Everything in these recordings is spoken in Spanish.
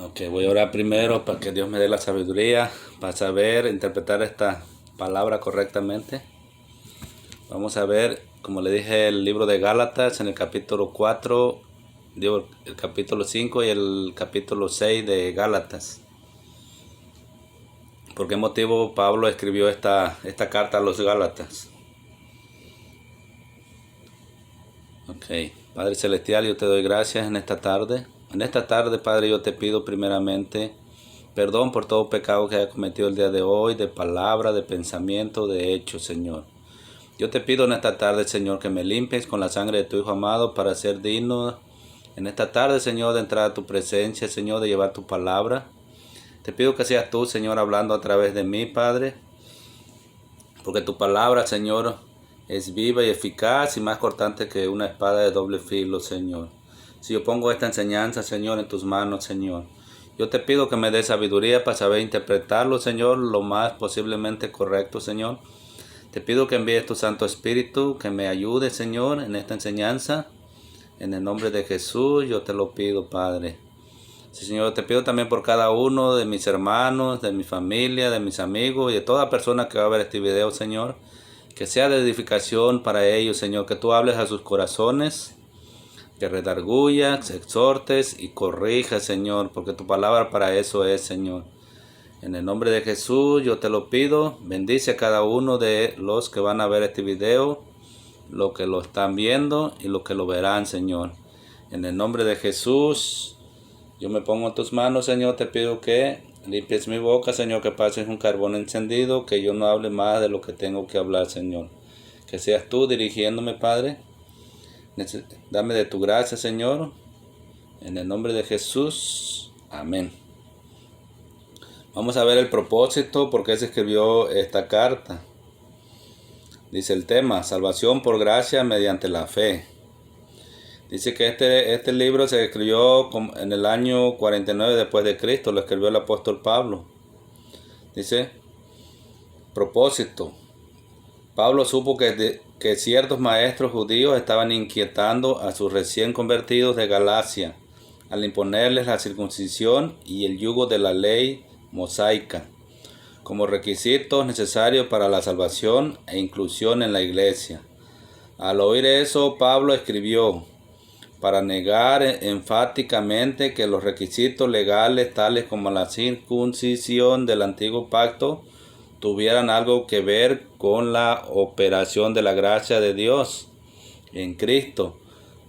Ok, voy a orar primero para que Dios me dé la sabiduría para saber interpretar esta palabra correctamente. Vamos a ver, como le dije, el libro de Gálatas en el capítulo 4, digo, el capítulo 5 y el capítulo 6 de Gálatas. ¿Por qué motivo Pablo escribió esta carta a los Gálatas? Ok, Padre Celestial, yo te doy gracias en esta tarde. En esta tarde, Padre, yo te pido primeramente perdón por todo pecado que haya cometido el día de hoy, de palabra, de pensamiento, de hecho, Señor. Yo te pido en esta tarde, Señor, que me limpies con la sangre de tu Hijo amado para ser digno en esta tarde, Señor, de entrar a tu presencia, Señor, de llevar tu palabra. Te pido que seas tú, Señor, hablando a través de mí, Padre, porque tu palabra, Señor, es viva y eficaz y más cortante que una espada de doble filo, Señor. Si yo pongo esta enseñanza, Señor, en tus manos, Señor, yo te pido que me des sabiduría para saber interpretarlo, Señor, lo más posiblemente correcto, Señor. Te pido que envíes tu Santo Espíritu, que me ayude, Señor, en esta enseñanza. En el nombre de Jesús, yo te lo pido, Padre. Sí, Señor, te pido también por cada uno de mis hermanos, de mi familia, de mis amigos y de toda persona que va a ver este video, Señor. Que sea de edificación para ellos, Señor. Que tú hables a sus corazones, que redargullas, exhortes y corrijas, Señor. Porque tu palabra para eso es, Señor. En el nombre de Jesús yo te lo pido. Bendice a cada uno de los que van a ver este video, los que lo están viendo y los que lo verán, Señor. En el nombre de Jesús, yo me pongo en tus manos, Señor. Te pido que limpies mi boca, Señor, que pases un carbón encendido, que yo no hable más de lo que tengo que hablar, Señor. Que seas tú dirigiéndome, Padre. Dame de tu gracia, Señor. En el nombre de Jesús. Amén. Vamos a ver el propósito, por qué se escribió esta carta. Dice el tema, salvación por gracia mediante la fe. Dice que este libro se escribió en el año 49 después de Cristo, lo escribió el apóstol Pablo. Dice, propósito. Pablo supo que ciertos maestros judíos estaban inquietando a sus recién convertidos de Galacia al imponerles la circuncisión y el yugo de la ley mosaica como requisitos necesarios para la salvación e inclusión en la iglesia. Al oír eso, Pablo escribió para negar enfáticamente que los requisitos legales tales como la circuncisión del antiguo pacto tuvieran algo que ver con la operación de la gracia de Dios en Cristo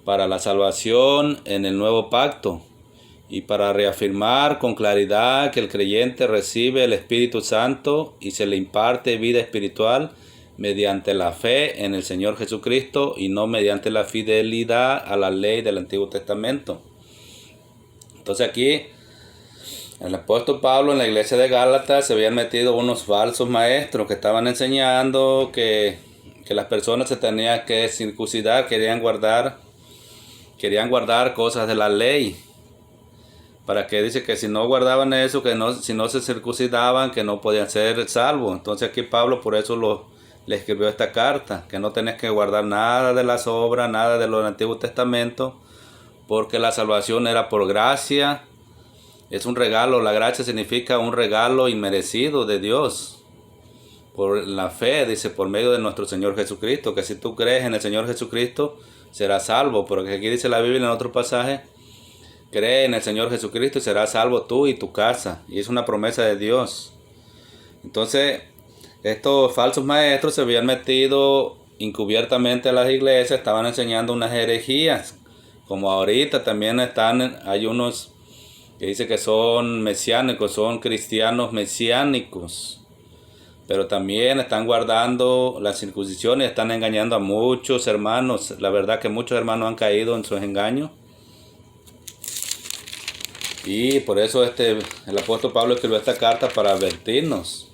para la salvación en el nuevo pacto, y para reafirmar con claridad que el creyente recibe el Espíritu Santo y se le imparte vida espiritual mediante la fe en el Señor Jesucristo y no mediante la fidelidad a la ley del Antiguo Testamento. Entonces aquí el apóstol Pablo en la iglesia de Gálatas se habían metido unos falsos maestros que estaban enseñando que las personas se tenían que circuncidar, querían guardar cosas de la ley. Para que dice que si no guardaban eso, si no se circuncidaban, que no podían ser salvos. Entonces aquí Pablo por eso le escribió esta carta, que no tenés que guardar nada de las obras, nada de lo del Antiguo Testamento, porque la salvación era por gracia. Es un regalo, la gracia significa un regalo inmerecido de Dios. Por la fe, dice, por medio de nuestro Señor Jesucristo, que si tú crees en el Señor Jesucristo, serás salvo. Porque aquí dice la Biblia en otro pasaje, cree en el Señor Jesucristo y serás salvo tú y tu casa. Y es una promesa de Dios. Entonces, estos falsos maestros se habían metido encubiertamente a las iglesias, estaban enseñando unas herejías. Como ahorita también hay unos que dicen que son mesiánicos, son cristianos mesiánicos. Pero también están guardando la circuncisión y están engañando a muchos hermanos. La verdad que muchos hermanos han caído en sus engaños. Y por eso el apóstol Pablo escribió esta carta para advertirnos.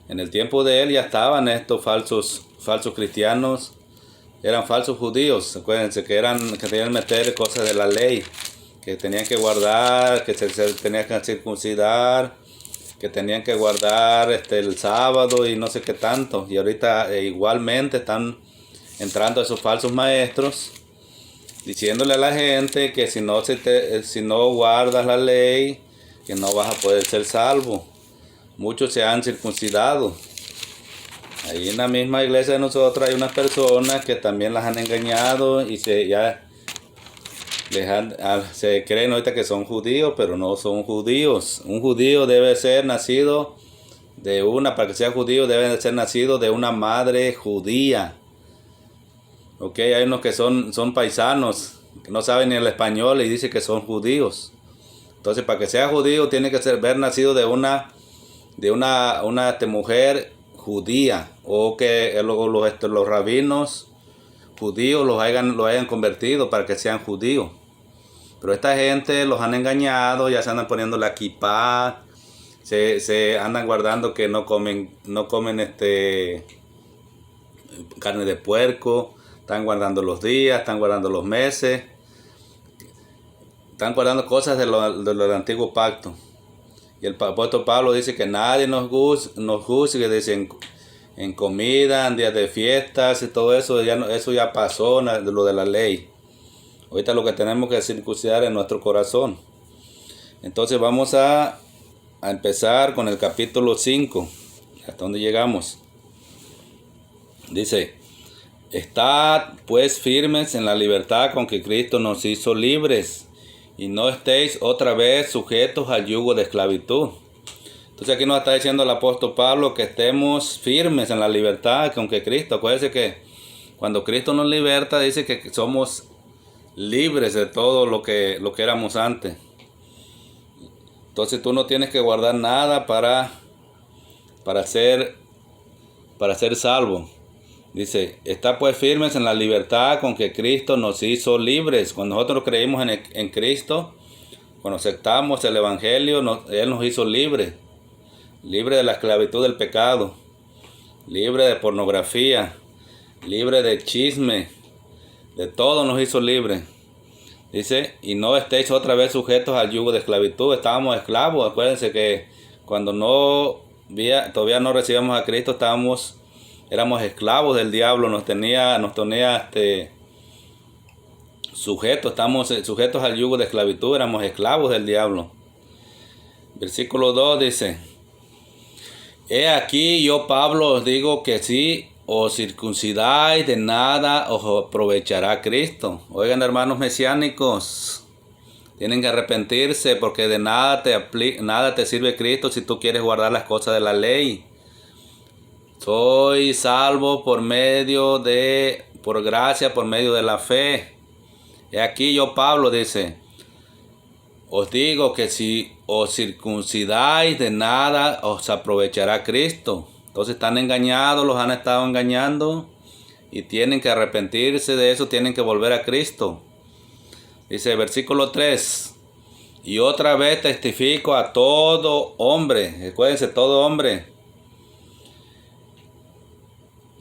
En el tiempo de él ya estaban estos falsos cristianos, eran falsos judíos. Acuérdense que querían meter cosas de la ley, que tenían que guardar, que se tenían que circuncidar, que tenían que guardar el sábado y no sé qué tanto. Y ahorita igualmente están entrando esos falsos maestros diciéndole a la gente que si no guardas la ley, que no vas a poder ser salvo. Muchos se han circuncidado. Ahí en la misma iglesia de nosotros hay unas personas que también las han engañado y se creen ahorita que son judíos, pero no son judíos. Un judío debe ser nacido para que sea judío debe ser nacido de una madre judía. Ok, hay unos que son paisanos, que no saben ni el español y dicen que son judíos. Entonces, para que sea judío tiene que haber nacido de una mujer judía, o que los rabinos judíos lo hayan convertido para que sean judíos. Pero esta gente los han engañado, ya se andan poniendo la kipá, se andan guardando que no comen carne de puerco, están guardando los días, están guardando los meses, están guardando cosas del antiguo pacto. Y el apóstol Pablo dice que nadie nos juzgue, dice, en comida, en días de fiestas y todo eso, eso ya pasó, lo de la ley. Ahorita lo que tenemos que circuncidar es nuestro corazón. Entonces vamos a empezar con el capítulo 5, hasta donde llegamos. Dice: estad pues firmes en la libertad con que Cristo nos hizo libres, y no estéis otra vez sujetos al yugo de esclavitud. Entonces aquí nos está diciendo el apóstol Pablo que estemos firmes en la libertad con que Cristo. Acuérdense que cuando Cristo nos liberta, dice que somos libres de todo lo que éramos antes. Entonces tú no tienes que guardar nada para ser salvo. Dice: está pues firmes en la libertad con que Cristo nos hizo libres. Cuando nosotros creímos en Cristo, cuando aceptamos el Evangelio, Él nos hizo libres. Libre de la esclavitud del pecado, libre de pornografía, libre de chisme, de todo nos hizo libre. Dice: y no estéis otra vez sujetos al yugo de esclavitud. Estábamos esclavos. Acuérdense que cuando todavía no recibíamos a Cristo, éramos esclavos del diablo, nos tenía sujetos, estamos sujetos al yugo de esclavitud, éramos esclavos del diablo. Versículo 2 dice: he aquí yo, Pablo, os digo que si os circuncidáis, de nada os aprovechará Cristo. Oigan, hermanos mesiánicos, tienen que arrepentirse, porque de nada te sirve Cristo si tú quieres guardar las cosas de la ley. Soy salvo por gracia, por medio de la fe. Y aquí yo, Pablo, dice: os digo que si os circuncidáis, de nada os aprovechará Cristo. Entonces están engañados, los han estado engañando y tienen que arrepentirse de eso, tienen que volver a Cristo. Dice versículo 3: y otra vez testifico a todo hombre, recuérdense, todo hombre,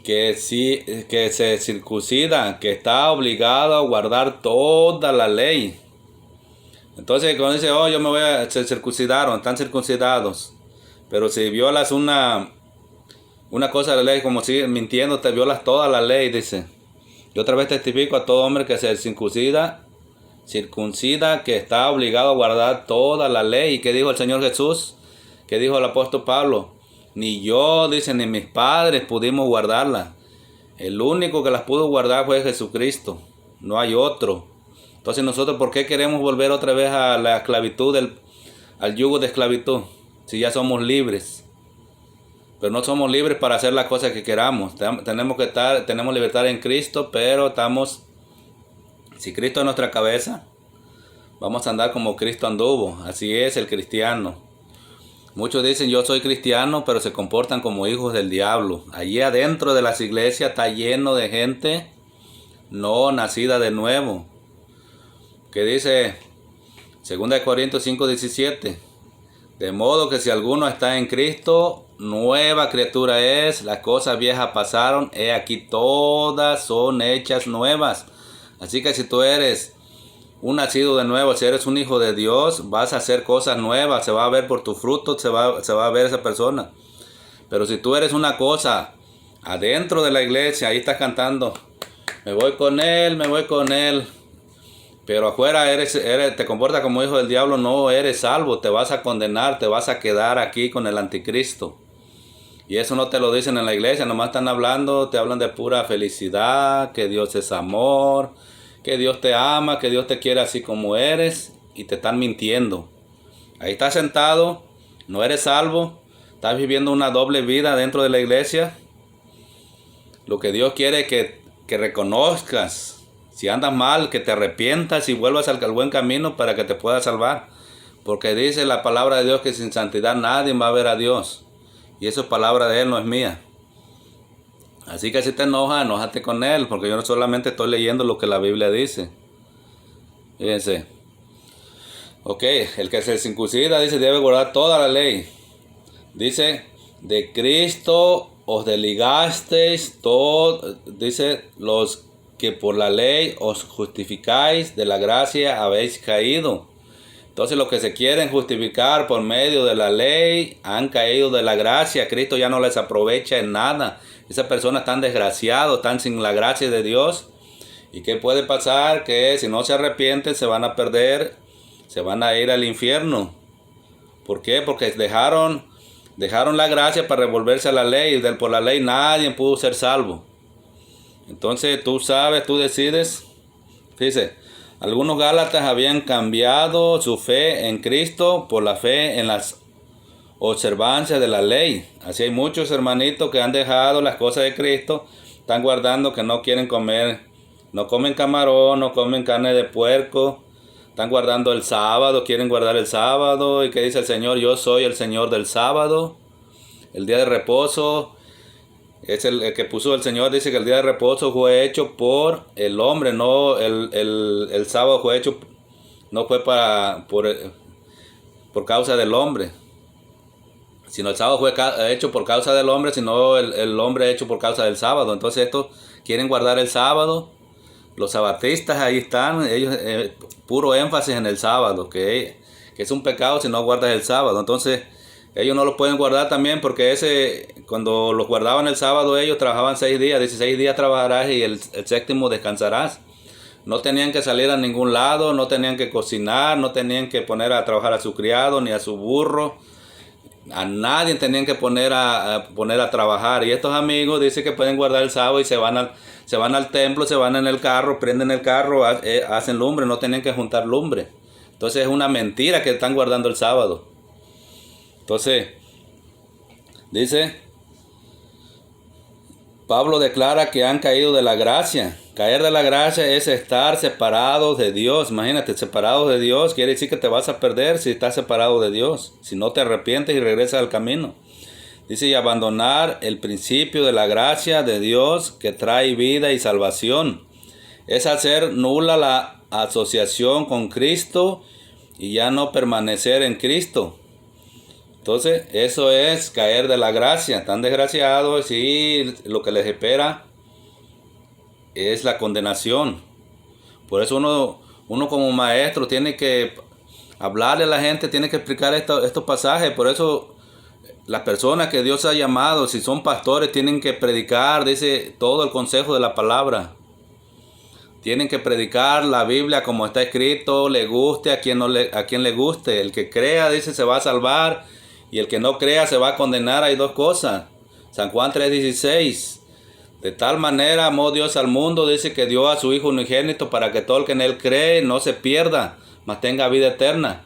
que se circuncida, que está obligado a guardar toda la ley. Entonces cuando dice: yo me voy a circuncidaron, están circuncidados, pero si violas una cosa de la ley, como si mintiendo te violas toda la ley, dice. Y otra vez testifico a todo hombre que se circuncida, que está obligado a guardar toda la ley. ¿Y qué dijo el Señor Jesús? ¿Qué dijo el apóstol Pablo? Ni yo, dice, ni mis padres pudimos guardarla. El único que las pudo guardar fue Jesucristo. No hay otro. Entonces nosotros, ¿por qué queremos volver otra vez a la esclavitud, al yugo de esclavitud? Si ya somos libres. Pero no somos libres para hacer las cosas que queramos. Tenemos libertad en Cristo, pero si Cristo es nuestra cabeza, vamos a andar como Cristo anduvo. Así es el cristiano. Muchos dicen: yo soy cristiano, pero se comportan como hijos del diablo. Allí adentro de las iglesias está lleno de gente no nacida de nuevo. Que dice 2 Corintios 5:17: de modo que si alguno está en Cristo, nueva criatura es, las cosas viejas pasaron, he aquí todas son hechas nuevas. Así que si tú eres un nacido de nuevo, si eres un hijo de Dios, vas a hacer cosas nuevas, se va a ver por tus frutos, se va a ver esa persona. Pero si tú eres una cosa adentro de la iglesia, ahí estás cantando: me voy con él, pero afuera te comportas como hijo del diablo, no eres salvo, te vas a condenar, te vas a quedar aquí con el anticristo. Y eso no te lo dicen en la iglesia, nomás están hablando, te hablan de pura felicidad, que Dios es amor, que Dios te ama, que Dios te quiere así como eres, y te están mintiendo. Ahí estás sentado, no eres salvo, estás viviendo una doble vida dentro de la iglesia. Lo que Dios quiere es que reconozcas. Si andas mal, que te arrepientas y vuelvas al buen camino para que te pueda salvar. Porque dice la palabra de Dios que sin santidad nadie va a ver a Dios. Y eso es palabra de Él, no es mía. Así que si te enojas, enójate con Él. Porque yo no solamente estoy leyendo lo que la Biblia dice. Fíjense. Ok, el que se circuncida dice debe guardar toda la ley. Dice, de Cristo os desligasteis todo. Dice, los que por la ley os justificáis, de la gracia habéis caído. Entonces los que se quieren justificar por medio de la ley han caído de la gracia. Cristo ya no les aprovecha en nada. Esas personas están desgraciados, están sin la gracia de Dios. ¿Y qué puede pasar? Que si no se arrepienten se van a perder, se van a ir al infierno. ¿Por qué? Porque dejaron la gracia para revolverse a la ley. Por la ley nadie pudo ser salvo. Entonces tú sabes, tú decides. Fíjese, algunos gálatas habían cambiado su fe en Cristo por la fe en las observancias de la ley. Así hay muchos hermanitos que han dejado las cosas de Cristo, están guardando que no quieren comer, no comen camarón, no comen carne de puerco, están guardando el sábado, quieren guardar el sábado. ¿Y qué dice el Señor? Yo soy el Señor del sábado, el día de reposo. Es el que puso el Señor, dice que el día de reposo fue hecho por el hombre, no el sábado fue hecho, no fue por causa del hombre, sino el sábado fue hecho por causa del hombre, sino el hombre hecho por causa del sábado. Entonces estos quieren guardar el sábado, los sabatistas ahí están, ellos puro énfasis en el sábado, que es un pecado si no guardas el sábado. Entonces ellos no lo pueden guardar también porque cuando los guardaban el sábado ellos trabajaban 6 días. 16 días trabajarás y el séptimo descansarás. No tenían que salir a ningún lado, no tenían que cocinar, no tenían que poner a trabajar a su criado ni a su burro. A nadie tenían que poner a trabajar. Y estos amigos dicen que pueden guardar el sábado y se van al templo, se van en el carro, prenden el carro, hacen lumbre, no tenían que juntar lumbre. Entonces es una mentira que están guardando el sábado. Entonces, dice, Pablo declara que han caído de la gracia. Caer de la gracia es estar separados de Dios. Imagínate, separados de Dios quiere decir que te vas a perder si estás separado de Dios. Si no te arrepientes y regresas al camino. Dice, y abandonar el principio de la gracia de Dios que trae vida y salvación. Es hacer nula la asociación con Cristo y ya no permanecer en Cristo. Entonces, eso es caer de la gracia. Están desgraciados y lo que les espera es la condenación. Por eso uno como maestro tiene que hablarle a la gente, tiene que explicar estos pasajes. Por eso las personas que Dios ha llamado, si son pastores, tienen que predicar, dice, todo el consejo de la palabra. Tienen que predicar la Biblia como está escrito, le guste a quien le guste. El que crea, dice, se va a salvar. Y el que no crea se va a condenar. Hay dos cosas. San Juan 3:16. De tal manera amó Dios al mundo, dice, que dio a su Hijo unigénito para que todo el que en él cree no se pierda, mas tenga vida eterna.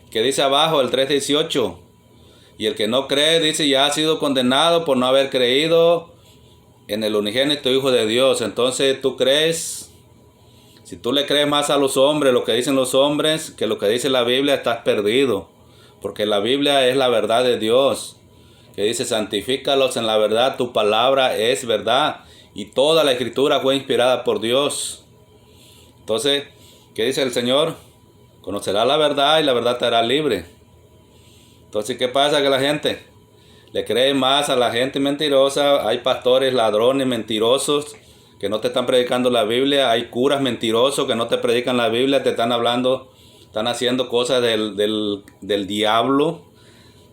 Que dice abajo el 3:18. Y el que no cree, dice, ya ha sido condenado por no haber creído en el unigénito Hijo de Dios. Entonces tú crees, si tú le crees más a los hombres, lo que dicen los hombres, que lo que dice la Biblia, estás perdido. Porque la Biblia es la verdad de Dios, que dice, santifícalos en la verdad, tu palabra es verdad. Y toda la escritura fue inspirada por Dios. Entonces, ¿qué dice el Señor? Conocerás la verdad y la verdad te hará libre. Entonces, ¿qué pasa? Que la gente le cree más a la gente mentirosa. Hay pastores ladrones mentirosos que no te están predicando la Biblia. Hay curas mentirosos que no te predican la Biblia, te están hablando. Están haciendo cosas del diablo.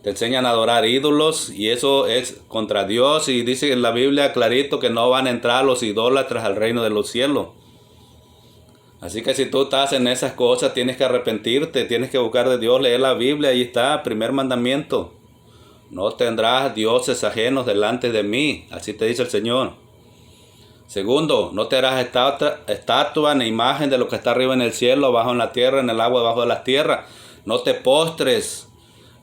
Te enseñan a adorar ídolos. Y eso es contra Dios. Y dice en la Biblia clarito que no van a entrar los idólatras al reino de los cielos. Así que si tú estás en esas cosas, tienes que arrepentirte, tienes que buscar de Dios, leer la Biblia, ahí está, primer mandamiento. No tendrás dioses ajenos delante de mí, así te dice el Señor. Segundo, no te harás estatua ni imagen de lo que está arriba en el cielo, abajo en la tierra, en el agua, debajo de las tierras. No te postres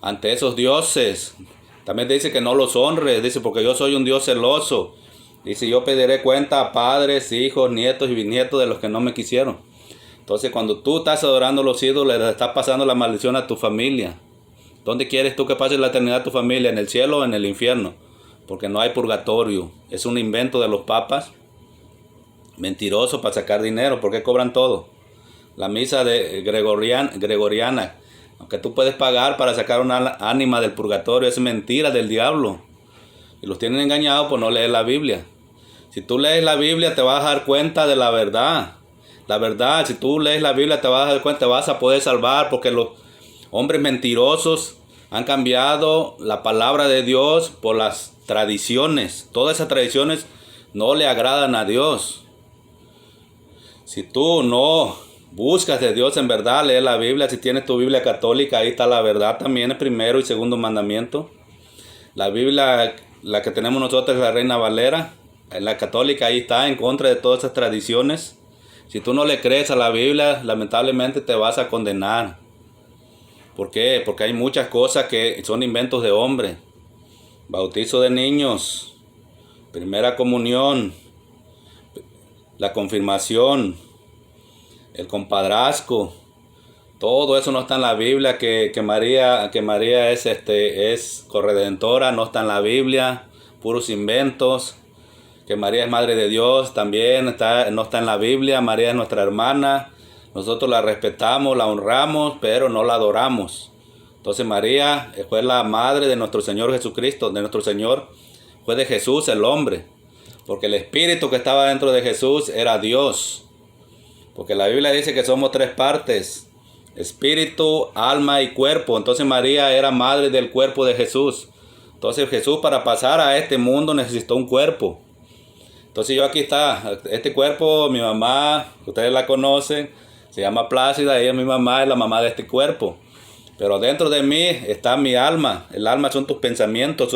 ante esos dioses. También dice que no los honres, dice, porque yo soy un Dios celoso. Dice, yo pediré cuenta a padres, hijos, nietos y bisnietos de los que no me quisieron. Entonces, cuando tú estás adorando a los ídolos, le estás pasando la maldición a tu familia. ¿Dónde quieres tú que pase la eternidad a tu familia? ¿En el cielo o en el infierno? Porque no hay purgatorio. Es un invento de los papas. Mentiroso para sacar dinero. ¿Por qué cobran todo? La misa de gregoriana. Aunque tú puedes pagar para sacar una ánima del purgatorio, es mentira del diablo. Y los tienen engañados por no leer la Biblia. Si tú lees la Biblia te vas a dar cuenta de la verdad. La verdad, si tú lees la Biblia te vas a dar cuenta, te vas a poder salvar, porque los hombres mentirosos han cambiado la palabra de Dios por las tradiciones. Todas esas tradiciones no le agradan a Dios. Si tú no buscas de Dios en verdad, lees la Biblia, si tienes tu Biblia católica, ahí está la verdad también, el primero y segundo mandamiento. La Biblia, la que tenemos nosotros, es la Reina Valera. En la católica ahí está, en contra de todas esas tradiciones. Si tú no le crees a la Biblia, lamentablemente te vas a condenar. ¿Por qué? Porque hay muchas cosas que son inventos de hombre. Bautizo de niños, primera comunión, la confirmación, el compadrazgo, todo eso no está en la Biblia. Que María es corredentora, no está en la Biblia, puros inventos. Que María es madre de Dios, también no está en la Biblia. María es nuestra hermana, nosotros la respetamos, la honramos, pero no la adoramos. Entonces María fue la madre de nuestro Señor Jesucristo, de nuestro Señor, fue de Jesús el hombre, porque el espíritu que estaba dentro de Jesús era Dios. Porque la Biblia dice que somos tres partes: espíritu, alma y cuerpo. Entonces María era madre del cuerpo de Jesús. Entonces Jesús, para pasar a este mundo, necesitó un cuerpo. Entonces yo aquí está, este cuerpo, mi mamá, ustedes la conocen, se llama Plácida, ella es mi mamá, es la mamá de este cuerpo. Pero dentro de mí está mi alma. El alma son tus pensamientos, es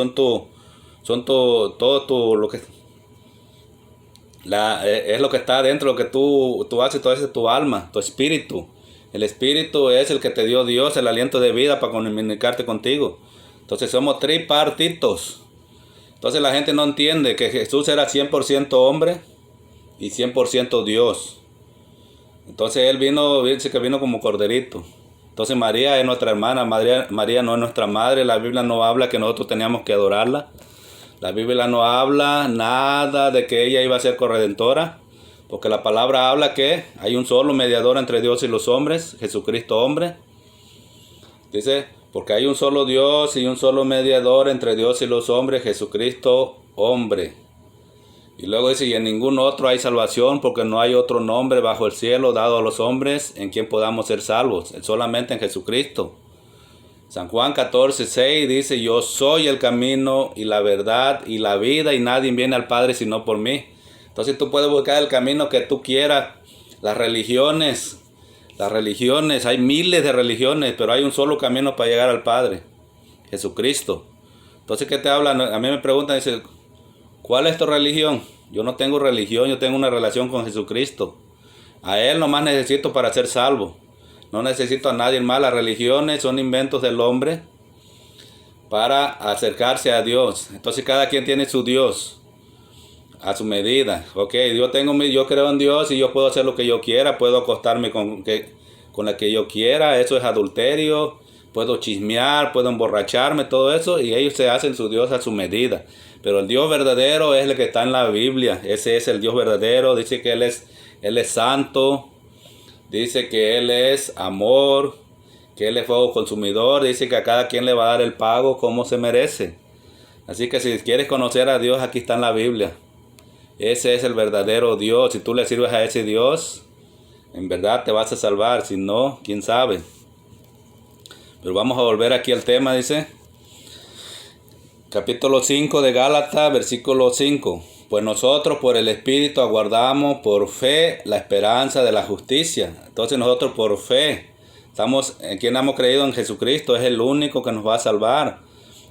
lo que está dentro, lo que tú haces, todo eso es tu alma, tu espíritu. El espíritu es el que te dio Dios, el aliento de vida para comunicarte contigo. Entonces somos tripartitos. Entonces la gente no entiende que Jesús era 100% hombre y 100% Dios. Entonces él dice que vino como corderito. Entonces María es nuestra hermana, María no es nuestra madre. La Biblia no habla que nosotros teníamos que adorarla. La Biblia no habla nada de que ella iba a ser corredentora, porque la palabra habla que hay un solo mediador entre Dios y los hombres, Jesucristo hombre. Dice, porque hay un solo Dios y un solo mediador entre Dios y los hombres, Jesucristo hombre. Y luego dice, y en ningún otro hay salvación, porque no hay otro nombre bajo el cielo dado a los hombres en quien podamos ser salvos, solamente en Jesucristo. San Juan 14:6 dice, yo soy el camino y la verdad y la vida, y nadie viene al Padre sino por mí. Entonces tú puedes buscar el camino que tú quieras. Las religiones, hay miles de religiones, pero hay un solo camino para llegar al Padre, Jesucristo. Entonces, ¿qué te hablan? A mí me preguntan, dice, ¿cuál es tu religión? Yo no tengo religión, yo tengo una relación con Jesucristo. A Él nomás necesito para ser salvo. No necesito a nadie más. Las religiones son inventos del hombre para acercarse a Dios. Entonces cada quien tiene su Dios a su medida. Ok, yo creo en Dios y yo puedo hacer lo que yo quiera. Puedo acostarme con la que yo quiera. Eso es adulterio. Puedo chismear, puedo emborracharme, todo eso. Y ellos se hacen su Dios a su medida. Pero el Dios verdadero es el que está en la Biblia. Ese es el Dios verdadero. Dice que Él es santo. Dice que Él es amor, que Él es fuego consumidor. Dice que a cada quien le va a dar el pago como se merece. Así que si quieres conocer a Dios, aquí está en la Biblia. Ese es el verdadero Dios. Si tú le sirves a ese Dios, en verdad te vas a salvar. Si no, quién sabe. Pero vamos a volver aquí al tema, dice. Capítulo 5 de Gálatas, versículo 5. pues nosotros por el Espíritu aguardamos por fe la esperanza de la justicia. Entonces nosotros por fe, en quien hemos creído en Jesucristo, es el único que nos va a salvar.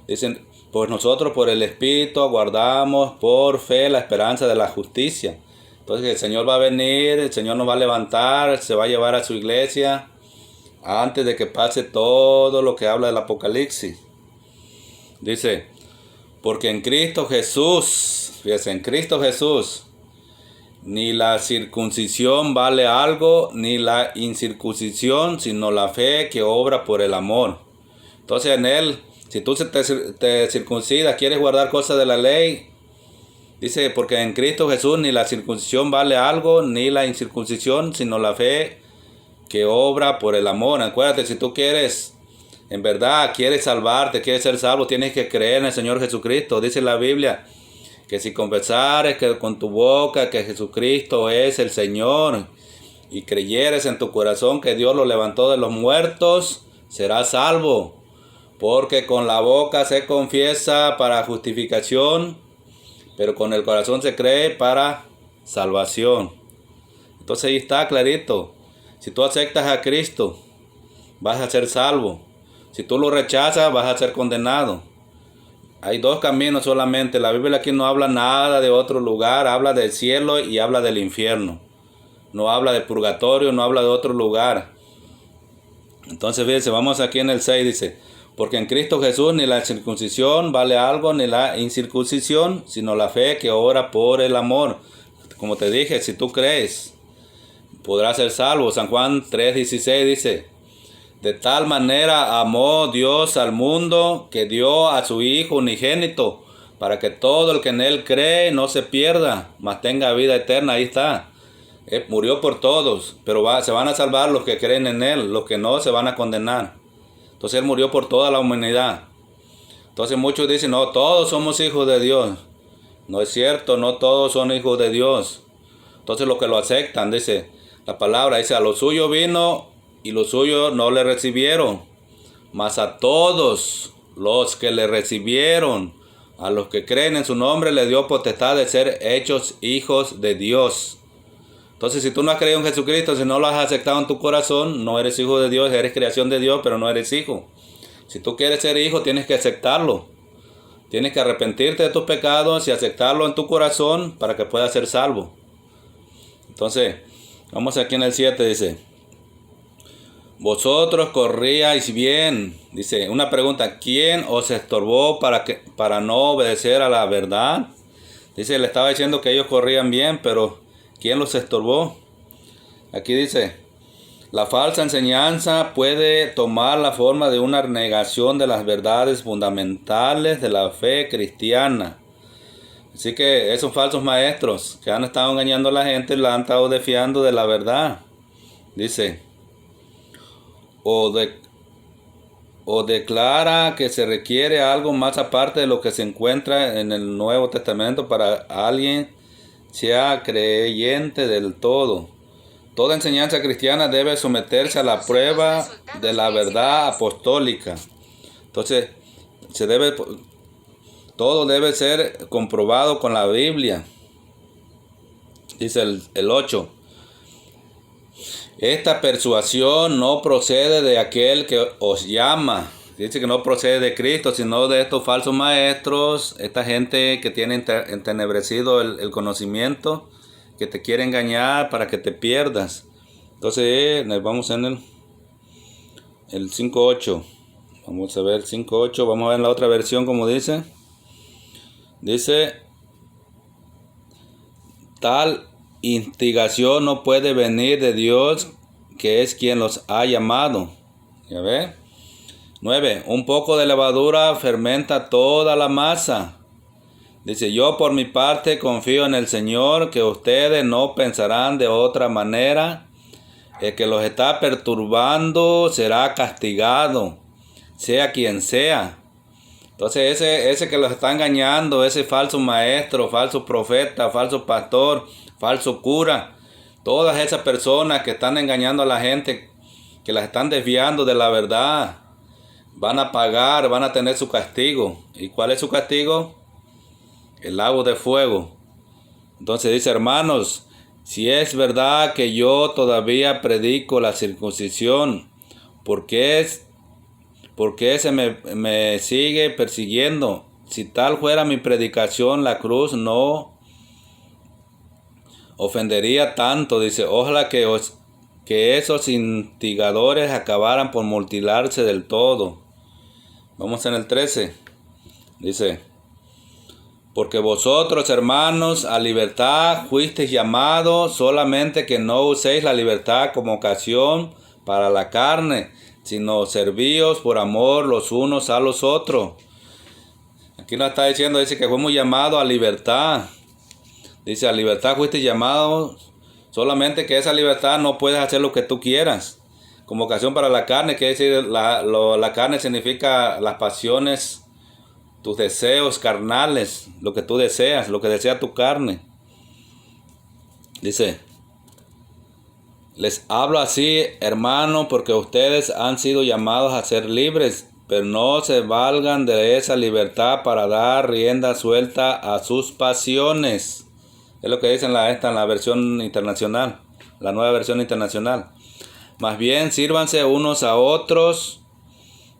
Dicen, pues nosotros por el Espíritu aguardamos por fe la esperanza de la justicia. Entonces el Señor va a venir, el Señor nos va a levantar, se va a llevar a su iglesia antes de que pase todo lo que habla del Apocalipsis. Dice, porque en Cristo Jesús, fíjense, en Cristo Jesús, ni la circuncisión vale algo, ni la incircuncisión, sino la fe que obra por el amor. Entonces en Él, si tú te circuncidas, quieres guardar cosas de la ley, dice, porque en Cristo Jesús ni la circuncisión vale algo, ni la incircuncisión, sino la fe que obra por el amor. Acuérdate, si tú quieres, en verdad, quieres salvarte, quieres ser salvo, tienes que creer en el Señor Jesucristo. Dice la Biblia que si confesares que con tu boca que Jesucristo es el Señor y creyeres en tu corazón que Dios lo levantó de los muertos, serás salvo. Porque con la boca se confiesa para justificación, pero con el corazón se cree para salvación. Entonces ahí está clarito. Si tú aceptas a Cristo, vas a ser salvo. Si tú lo rechazas, vas a ser condenado. Hay dos caminos solamente. La Biblia aquí no habla nada de otro lugar. Habla del cielo y habla del infierno. No habla de purgatorio, no habla de otro lugar. Entonces fíjense, vamos aquí en el 6, dice, porque en Cristo Jesús ni la circuncisión vale algo, ni la incircuncisión, sino la fe que obra por el amor. Como te dije, si tú crees, podrás ser salvo. San Juan 3:16 dice, de tal manera amó Dios al mundo que dio a su Hijo unigénito, para que todo el que en Él cree no se pierda, mas tenga vida eterna. Ahí está. Murió por todos, pero se van a salvar los que creen en Él, los que no se van a condenar. Entonces Él murió por toda la humanidad. Entonces muchos dicen, no, todos somos hijos de Dios. No es cierto, no todos son hijos de Dios. Entonces los que lo aceptan, dice la palabra, dice, a lo suyo vino y los suyos no le recibieron, mas a todos los que le recibieron, a los que creen en su nombre, le dio potestad de ser hechos hijos de Dios. Entonces, si tú no has creído en Jesucristo, si no lo has aceptado en tu corazón, no eres hijo de Dios, eres creación de Dios, pero no eres hijo. Si tú quieres ser hijo, tienes que aceptarlo. Tienes que arrepentirte de tus pecados y aceptarlo en tu corazón para que puedas ser salvo. Entonces, vamos aquí en el 7, dice, vosotros corríais bien. Dice, una pregunta, ¿quién os estorbó para no obedecer a la verdad? Dice, le estaba diciendo que ellos corrían bien, pero ¿quién los estorbó? Aquí dice, la falsa enseñanza puede tomar la forma de una negación de las verdades fundamentales de la fe cristiana. Así que esos falsos maestros que han estado engañando a la gente, la han estado desviando de la verdad. Dice, o declara que se requiere algo más aparte de lo que se encuentra en el Nuevo Testamento para alguien sea creyente del todo. Toda enseñanza cristiana debe someterse a la prueba de la verdad apostólica. Entonces, todo debe ser comprobado con la Biblia. Dice el 8. Esta persuasión no procede de aquel que os llama. Dice que no procede de Cristo, sino de estos falsos maestros, esta gente que tiene entenebrecido el conocimiento, que te quiere engañar para que te pierdas. Entonces, vamos en el 5.8. Vamos a ver 5.8. Vamos a ver la otra versión como dice. Dice, tal instigación no puede venir de Dios, que es quien los ha llamado. ¿Ya ve? 9. Un poco de levadura fermenta toda la masa. Dice, yo por mi parte confío en el Señor, que ustedes no pensarán de otra manera. El que los está perturbando será castigado, sea quien sea. Entonces ese que los está engañando, ese falso maestro, falso profeta, falso pastor, falso cura, todas esas personas que están engañando a la gente, que las están desviando de la verdad, van a pagar, van a tener su castigo. ¿Y cuál es su castigo? El lago de fuego. Entonces dice, hermanos, si es verdad que yo todavía predico la circuncisión, ¿por qué se me sigue persiguiendo? Si tal fuera mi predicación, la cruz no ofendería tanto. Dice, ojalá que esos instigadores acabaran por mutilarse del todo. Vamos en el 13. Dice, porque vosotros, hermanos, a libertad fuisteis llamados, solamente que no uséis la libertad como ocasión para la carne, sino servíos por amor los unos a los otros. Aquí nos está diciendo, dice que fuimos llamados a libertad. Dice, a libertad fuiste llamados, solamente que esa libertad no puedes hacer lo que tú quieras. Como ocasión para la carne, quiere decir, la carne significa las pasiones, tus deseos carnales, lo que tú deseas, lo que desea tu carne. Dice, les hablo así, hermano, porque ustedes han sido llamados a ser libres, pero no se valgan de esa libertad para dar rienda suelta a sus pasiones. Es lo que dice en la versión internacional, la nueva versión internacional. Más bien, sírvanse unos a otros.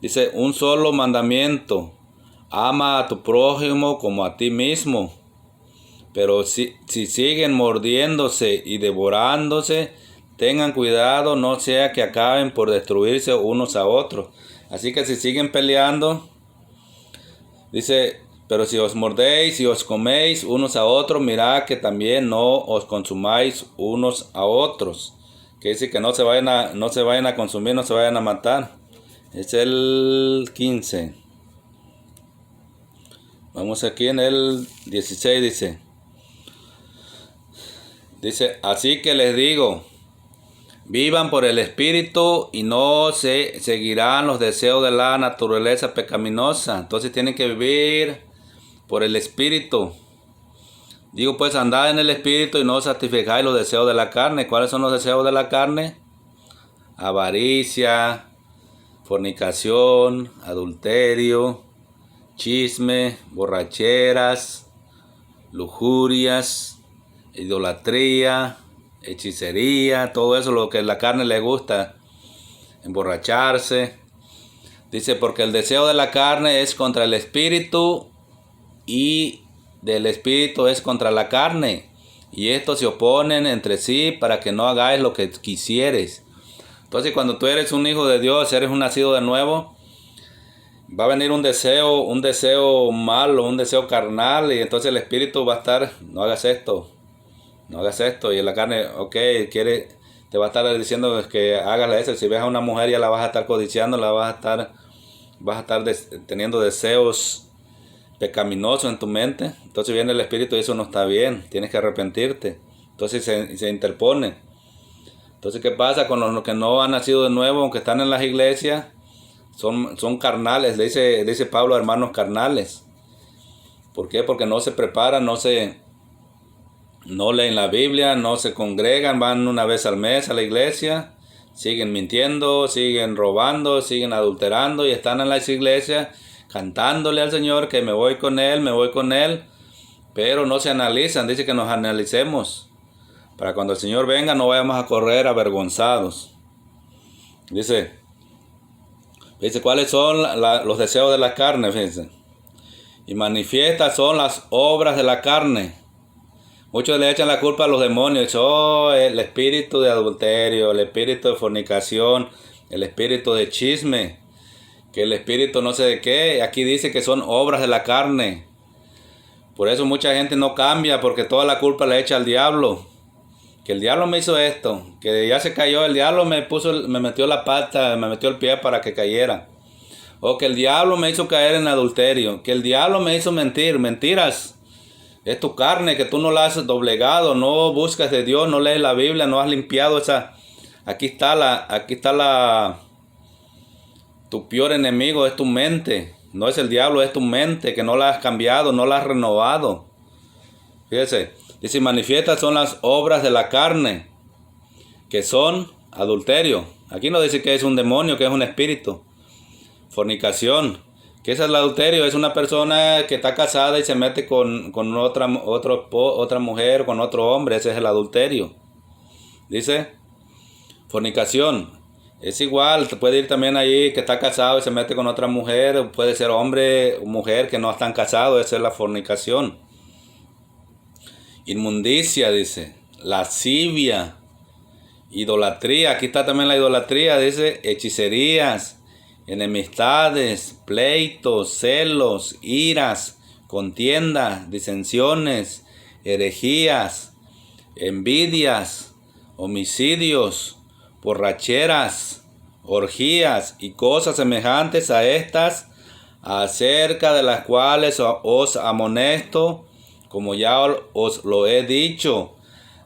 Dice, un solo mandamiento. Ama a tu prójimo como a ti mismo. Pero si siguen mordiéndose y devorándose, tengan cuidado, no sea que acaben por destruirse unos a otros. Así que si siguen peleando, dice, pero si os mordéis y os coméis unos a otros, mirad que también no os consumáis unos a otros. Que dice que no se vayan a consumir, no se vayan a matar. Es el 15. Vamos aquí en el 16, dice, así que les digo, vivan por el Espíritu y no se seguirán los deseos de la naturaleza pecaminosa. Entonces tienen que vivir por el Espíritu. Digo pues, andad en el Espíritu y no satisfagáis los deseos de la carne. ¿Cuáles son los deseos de la carne? Avaricia, fornicación, adulterio, chisme, borracheras, lujurias, idolatría, hechicería, todo eso lo que a la carne le gusta, emborracharse. Dice, porque el deseo de la carne es contra el Espíritu y del Espíritu es contra la carne, y estos se oponen entre sí para que no hagáis lo que quisieres. Entonces cuando tú eres un hijo de Dios, eres un nacido de nuevo, va a venir un deseo malo, un deseo carnal, y entonces el Espíritu va a estar, no hagas esto, y la carne, te va a estar diciendo que hagas eso. Si ves a una mujer, ya la vas a estar codiciando, vas a estar teniendo deseos pecaminosos en tu mente. Entonces viene el Espíritu y eso no está bien, tienes que arrepentirte. Entonces se interpone. Entonces, ¿qué pasa con los que no han nacido de nuevo, aunque están en las iglesias? Son carnales, dice Pablo, hermanos carnales. ¿Por qué? Porque no se preparan, no leen la Biblia, no se congregan, van una vez al mes a la iglesia, siguen mintiendo, siguen robando, siguen adulterando y están en las iglesias cantándole al Señor que me voy con Él, pero no se analizan. Dice que nos analicemos para cuando el Señor venga no vayamos a correr avergonzados. Dice, ¿cuáles son los deseos de la carne? Fíjense. Y manifiestas son las obras de la carne. Muchos le echan la culpa a los demonios. El espíritu de adulterio, el espíritu de fornicación, el espíritu de chisme, que el espíritu no sé de qué. Aquí dice que son obras de la carne. Por eso mucha gente no cambia, porque toda la culpa le echa al diablo. Que el diablo me hizo esto, que ya se cayó, el diablo me metió la pata, me metió el pie para que cayera. O que el diablo me hizo caer en adulterio, que el diablo me hizo mentiras. Es tu carne, que tú no la has doblegado, no buscas de Dios, no lees la Biblia, no has limpiado esa. Aquí está tu peor enemigo, es tu mente. No es el diablo, es tu mente, que no la has cambiado, no la has renovado. Fíjese. Dice, manifiestas son las obras de la carne, que son adulterio. Aquí no dice que es un demonio, que es un espíritu. Fornicación, ¿Qué es el adulterio? Es una persona que está casada y se mete con otra mujer, con otro hombre. Ese es el adulterio. Dice, fornicación. Es igual, puede ir también ahí que está casado y se mete con otra mujer. Puede ser hombre o mujer que no están casados. Esa es la fornicación. Inmundicia, dice. Lascivia. Idolatría. Aquí está también la idolatría. Dice hechicerías, enemistades, pleitos, celos, iras, contiendas, disensiones, herejías, envidias, homicidios, borracheras, orgías y cosas semejantes a estas, acerca de las cuales os amonesto, como ya os lo he dicho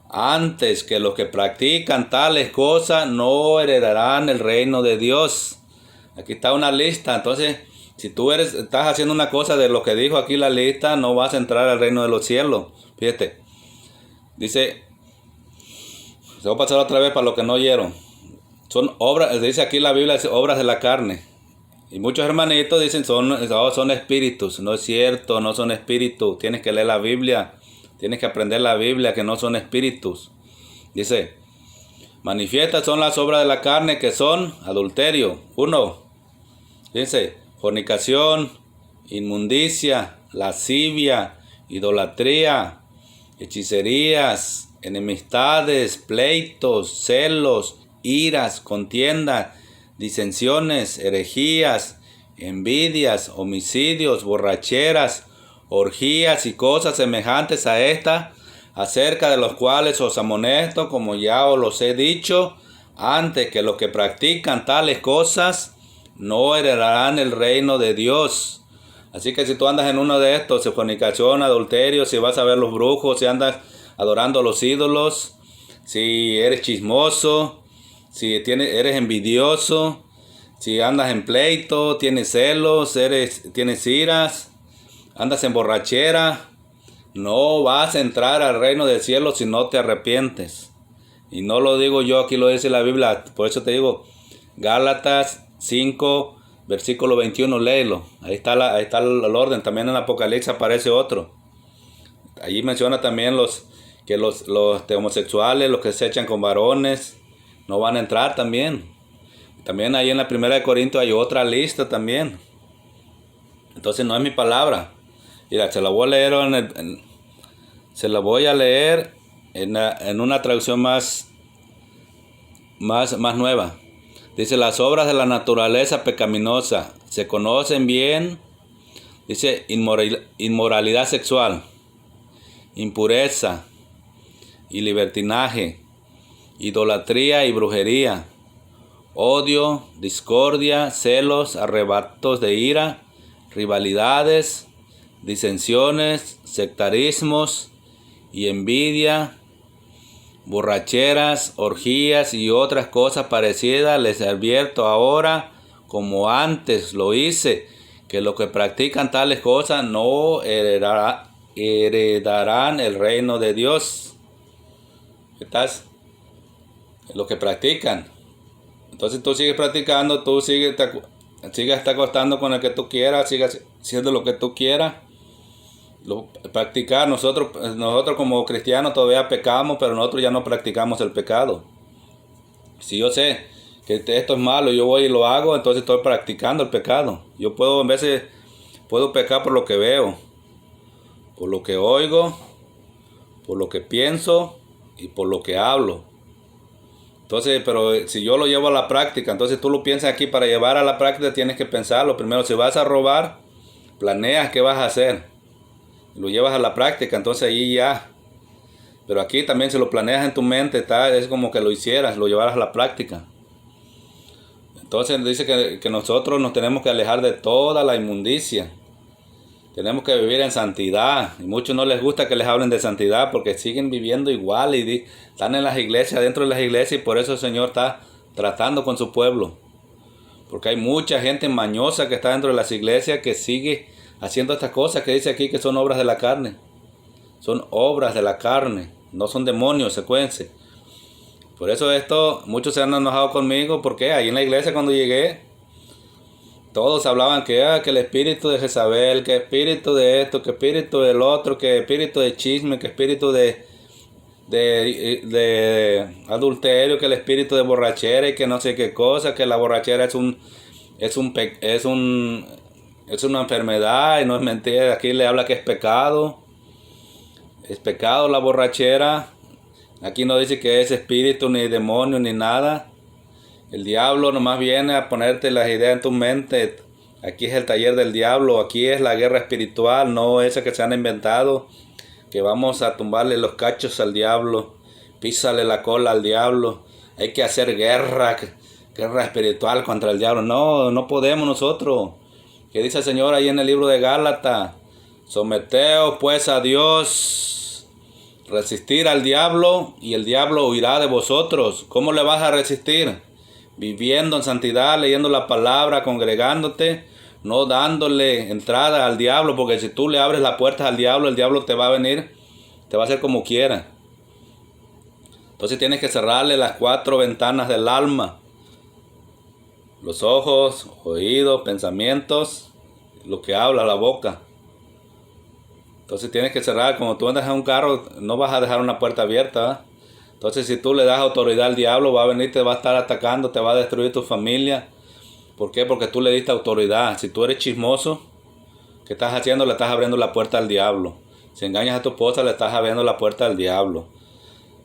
antes, que los que practican tales cosas no heredarán el reino de Dios. Aquí está una lista. Entonces, si tú estás haciendo una cosa de lo que dijo aquí la lista, no vas a entrar al reino de los cielos. Fíjate, dice, se va a pasar otra vez para los que no oyeron. Son obras, dice aquí la Biblia, obras de la carne. Y muchos hermanitos dicen son espíritus. No es cierto, no son espíritus. Tienes que leer la Biblia. Tienes que aprender la Biblia, que no son espíritus. Dice, manifiestas son las obras de la carne, que son adulterio. 1. Dice, fornicación, inmundicia, lascivia, idolatría, hechicerías, enemistades, pleitos, celos, iras, contiendas, disensiones, herejías, envidias, homicidios, borracheras, orgías y cosas semejantes a estas, acerca de los cuales os amonesto, como ya os los he dicho antes, que los que practican tales cosas no heredarán el reino de Dios. Así que si tú andas en uno de estos, fornicación, adulterio, si vas a ver los brujos, si andas adorando a los ídolos, si eres chismoso, si eres envidioso, si andas en pleito, tienes celos, tienes iras, andas en borrachera, no vas a entrar al reino del cielo si no te arrepientes. Y no lo digo yo, aquí lo dice la Biblia. Por eso te digo, Gálatas 5, versículo 21, léelo. Ahí está el orden. También en Apocalipsis aparece otro. Allí menciona también que los homosexuales, los que se echan con varones, no van a entrar también. También ahí en la 1 de Corintios hay otra lista también. Entonces no es mi palabra. Mira, se la voy a leer en una traducción más nueva. Dice, las obras de la naturaleza pecaminosa se conocen bien. Dice, inmoralidad sexual, impureza y libertinaje, idolatría y brujería, odio, discordia, celos, arrebatos de ira, rivalidades, disensiones, sectarismos y envidia, borracheras, orgías y otras cosas parecidas. Les advierto ahora, como antes lo hice, que los que practican tales cosas no heredarán el reino de Dios. ¿Estás? Los que practican. Entonces tú sigues practicando, tú sigues te acostando con el que tú quieras, sigas haciendo lo que tú quieras. Practicar, nosotros como cristianos todavía pecamos, pero nosotros ya no practicamos el pecado. Si yo sé que esto es malo, yo voy y lo hago, entonces estoy practicando el pecado. Yo puedo, en veces, puedo pecar por lo que veo, por lo que oigo, por lo que pienso y por lo que hablo. Entonces, pero si yo lo llevo a la práctica, entonces tú lo piensas aquí, para llevar a la práctica tienes que pensarlo. Primero, si vas a robar, planeas qué vas a hacer. Lo llevas a la práctica, entonces ahí ya. Pero aquí también si lo planeas en tu mente, es como que lo hicieras, lo llevaras a la práctica. Entonces dice que nosotros nos tenemos que alejar de toda la inmundicia. Tenemos que vivir en santidad. Y muchos no les gusta que les hablen de santidad porque siguen viviendo igual y están en las iglesias, dentro de las iglesias, y por eso el Señor está tratando con su pueblo. Porque hay mucha gente mañosa que está dentro de las iglesias que sigue haciendo estas cosas que dice aquí que son obras de la carne. Son obras de la carne, no son demonios, secuense. Por eso muchos se han enojado conmigo, porque ahí en la iglesia cuando llegué, todos hablaban que el espíritu de Jezabel, que espíritu de esto, que espíritu del otro, que espíritu de chisme, que espíritu de adulterio, que el espíritu de borrachera y que no sé qué cosa, que la borrachera es una enfermedad y no es mentira. Aquí le habla que es pecado la borrachera. Aquí no dice que es espíritu ni demonio ni nada. El diablo nomás viene a ponerte las ideas en tu mente. Aquí es el taller del diablo, aquí es la guerra espiritual, no esa que se han inventado, que vamos a tumbarle los cachos al diablo, písale la cola al diablo. Hay que hacer guerra espiritual contra el diablo. No podemos nosotros. ¿Qué dice el Señor ahí en el libro de Gálatas? Someteos pues a Dios, resistir al diablo y el diablo huirá de vosotros. ¿Cómo le vas a resistir? Viviendo en santidad, leyendo la palabra, congregándote, no dándole entrada al diablo, porque si tú le abres la puerta al diablo, el diablo te va a venir, te va a hacer como quiera. Entonces tienes que cerrarle las 4 ventanas del alma: los ojos, oídos, pensamientos, lo que habla la boca. Entonces tienes que cerrar. Como tú andas en un carro, no vas a dejar una puerta abierta, ¿verdad? Entonces si tú le das autoridad al diablo, va a venir, te va a estar atacando, te va a destruir tu familia. ¿Por qué? Porque tú le diste autoridad. Si tú eres chismoso, ¿qué estás haciendo? Le estás abriendo la puerta al diablo. Si engañas a tu esposa, le estás abriendo la puerta al diablo.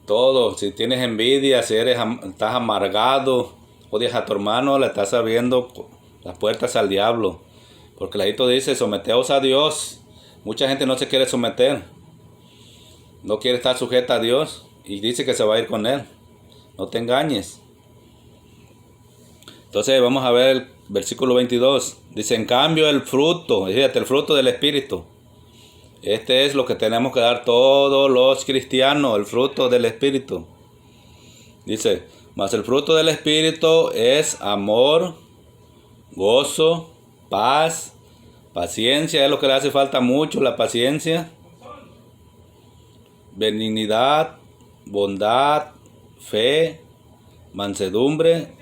Todo, si tienes envidia, si estás amargado, odias a tu hermano, le estás abriendo las puertas al diablo. Porque el Ladito dice, someteos a Dios. Mucha gente no se quiere someter. No quiere estar sujeta a Dios. Y dice que se va a ir con Él. No te engañes. Entonces vamos a ver el versículo 22. Dice, en cambio el fruto, fíjate, el fruto del Espíritu. Este es lo que tenemos que dar todos los cristianos, el fruto del Espíritu. Dice, mas el fruto del Espíritu es amor, gozo, paz, paciencia. Es lo que le hace falta mucho, la paciencia. Benignidad, bondad, fe, mansedumbre,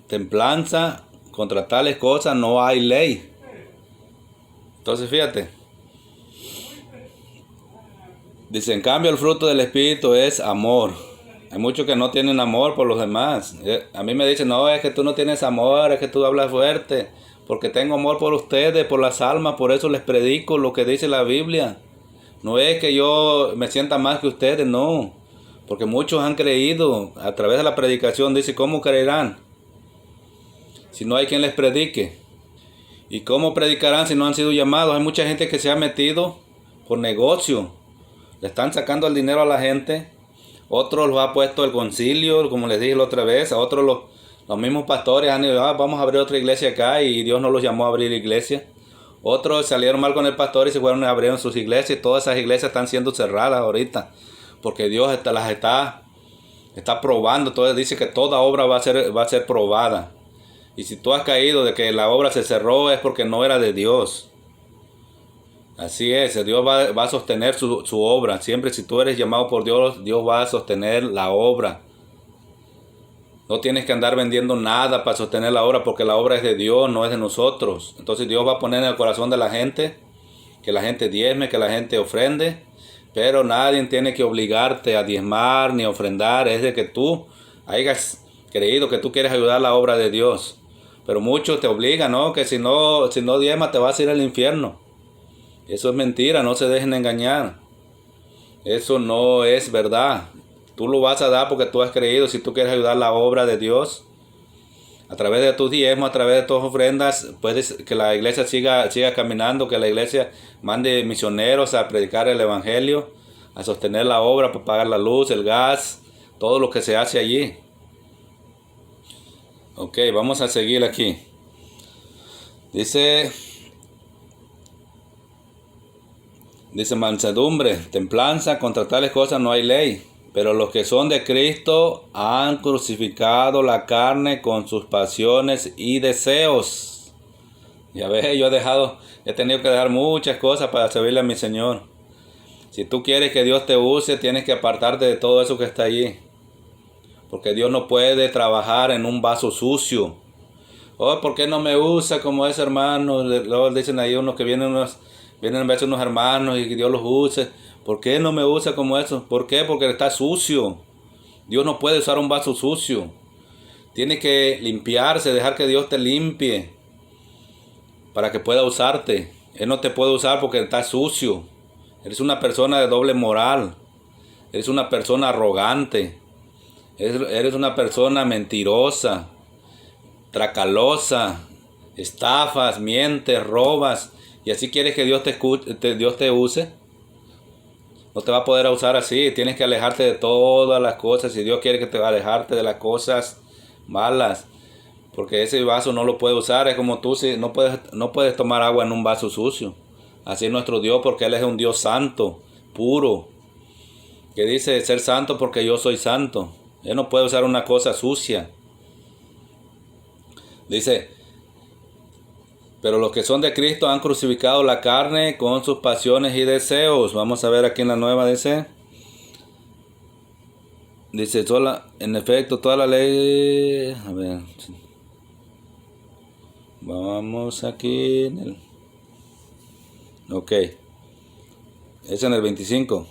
templanza. Contra tales cosas no hay ley. Entonces fíjate, dice, en cambio el fruto del Espíritu es amor. Hay muchos que no tienen amor por los demás. A mí me dicen, no, es que tú no tienes amor, es que tú hablas fuerte. Porque tengo amor por ustedes, por las almas, por eso les predico lo que dice la Biblia. No es que yo me sienta más que ustedes, no. Porque muchos han creído a través de la predicación. Dice, ¿cómo creerán si no hay quien les predique? ¿Y cómo predicarán si no han sido llamados? Hay mucha gente que se ha metido por negocio. Le están sacando el dinero a la gente. Otros los ha puesto el concilio, como les dije la otra vez. A otros los mismos pastores han dicho, vamos a abrir otra iglesia acá, y Dios no los llamó a abrir iglesia. Otros salieron mal con el pastor y se fueron a abrir sus iglesias, y todas esas iglesias están siendo cerradas ahorita, porque Dios las está probando. Entonces dice que toda obra va a ser probada. Y si tú has caído de que la obra se cerró, es porque no era de Dios. Así es, Dios va a sostener su obra. Siempre si tú eres llamado por Dios, Dios va a sostener la obra. No tienes que andar vendiendo nada para sostener la obra, porque la obra es de Dios, no es de nosotros. Entonces Dios va a poner en el corazón de la gente que la gente diezme, que la gente ofrende, pero nadie tiene que obligarte a diezmar ni ofrendar. Es de que tú hayas creído que tú quieres ayudar a la obra de Dios. Pero muchos te obligan, ¿no? Que si no diezmas te vas a ir al infierno. Eso es mentira, no se dejen engañar. Eso no es verdad. Tú lo vas a dar porque tú has creído. Si tú quieres ayudar a la obra de Dios, a través de tus diezmos, a través de tus ofrendas, puedes que la iglesia siga caminando, que la iglesia mande misioneros a predicar el evangelio, a sostener la obra, para pagar la luz, el gas, todo lo que se hace allí. Ok, vamos a seguir aquí. Dice mansedumbre, templanza, contra tales cosas no hay ley. Pero los que son de Cristo han crucificado la carne con sus pasiones y deseos. Ya ves, yo he tenido que dejar muchas cosas para servirle a mi Señor. Si tú quieres que Dios te use, tienes que apartarte de todo eso que está allí. Porque Dios no puede trabajar en un vaso sucio. Oh, ¿por qué no me usa como ese hermano? Luego dicen ahí unos que vienen a veces unos hermanos y que Dios los use. ¿Por qué no me usa como eso? ¿Por qué? Porque está sucio. Dios no puede usar un vaso sucio. Tiene que limpiarse, dejar que Dios te limpie para que pueda usarte. Él no te puede usar porque está sucio. Eres una persona de doble moral. Eres una persona arrogante. Eres una persona mentirosa, tracalosa, estafas, mientes, robas. Y así quieres que Dios Dios te use. No te va a poder usar así. Tienes que alejarte de todas las cosas. Si Dios quiere que te alejarte de las cosas malas, porque ese vaso no lo puede usar. Es como tú, si no puedes tomar agua en un vaso sucio. Así es nuestro Dios, porque Él es un Dios santo, puro, que dice ser santo porque yo soy santo. Él no puede usar una cosa sucia. Dice, pero los que son de Cristo han crucificado la carne con sus pasiones y deseos. Vamos a ver aquí en la nueva, dice, en efecto, toda la ley, a ver, vamos aquí en el, ok, es en el 25.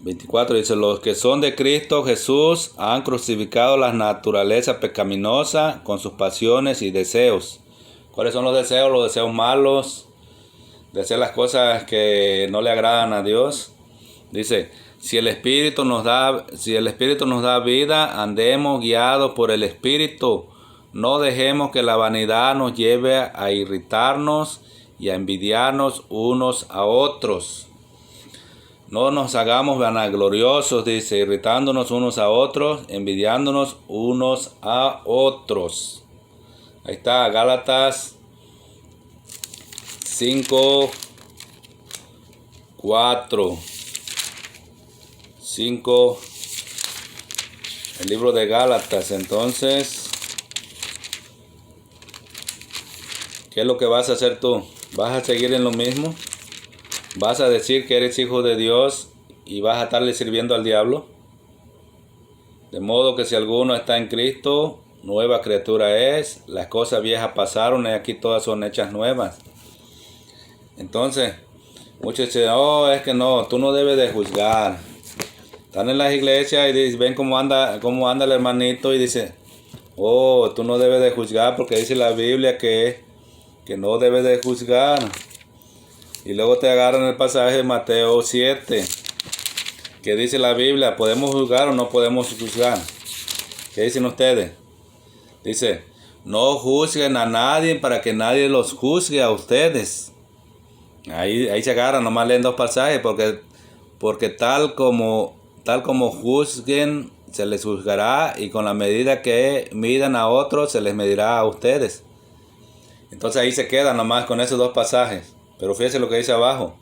24 dice, los que son de Cristo Jesús han crucificado la naturaleza pecaminosa con sus pasiones y deseos. ¿Cuáles son los deseos? Los deseos malos, de hacer las cosas que no le agradan a Dios. Dice, si el Espíritu nos da vida, andemos guiados por el Espíritu. No dejemos que la vanidad nos lleve a irritarnos y a envidiarnos unos a otros. No nos hagamos vanagloriosos, dice, irritándonos unos a otros, envidiándonos unos a otros. Ahí está, Gálatas 5, 4, 5, el libro de Gálatas. Entonces, ¿qué es lo que vas a hacer tú? ¿Vas a seguir en lo mismo? ¿Vas a decir que eres hijo de Dios y vas a estarle sirviendo al diablo? De modo que si alguno está en Cristo, nueva criatura es, las cosas viejas pasaron y aquí todas son hechas nuevas. Entonces, muchos dicen, oh, es que no, tú no debes de juzgar. Están en las iglesias y dicen, ven cómo anda el hermanito y dice, oh, tú no debes de juzgar porque dice la Biblia que no debes de juzgar. Y luego te agarran el pasaje de Mateo 7, que dice la Biblia, ¿podemos juzgar o no podemos juzgar? ¿Qué dicen ustedes? Dice, no juzguen a nadie para que nadie los juzgue a ustedes. Ahí se agarran, nomás leen dos pasajes, porque tal como juzguen, se les juzgará, y con la medida que midan a otros, se les medirá a ustedes. Entonces ahí se quedan nomás con esos dos pasajes. Pero fíjese lo que dice abajo.